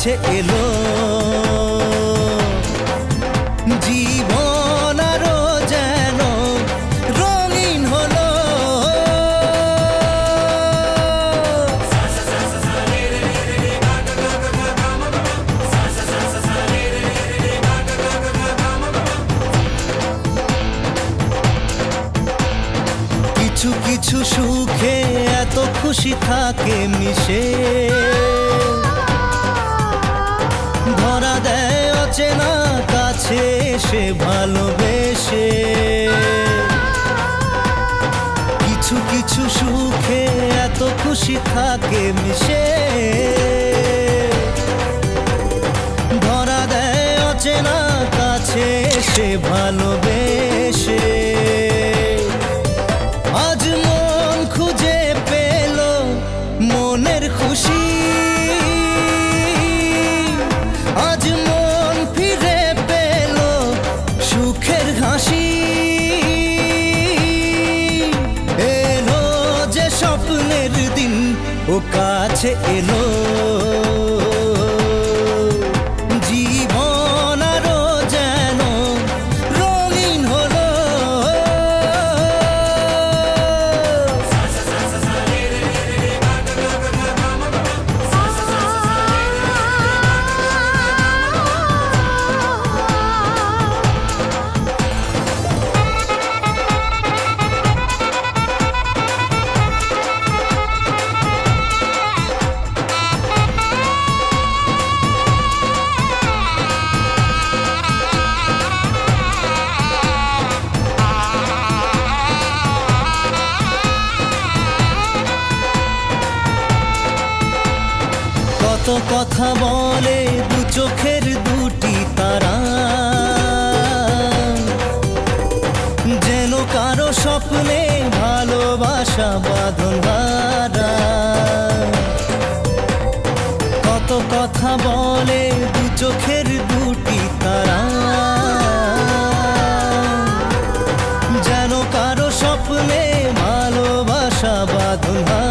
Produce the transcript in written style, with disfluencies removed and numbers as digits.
কাছে এলো জীবন আরো যেন রঙিন হলো। কিছু কিছু সুখে এত খুশি থাকে মিশে, ধরা দেয় অচেনা কাছে সে ভালোবেসে। কিছু কিছু সুখে এত খুশি থাকে মিশে, ধরা দেয় অচেনা কাছে সে ভালোবেসে। আজ মন খুঁজে পেল মনের খুশি, আজ মন ফিরে পেল সুখের হাসি। এলো যে স্বপ্নের দিন ও কাছে এলো, জীবন আরো যেন রঙিন হলো। কত কথা বলে দু চোখের দুটি তারা, যেন কারো স্বপ্নে ভালোবাসা বাঁধন হারা। কত কথা বলে দু চোখের দুটি তারা,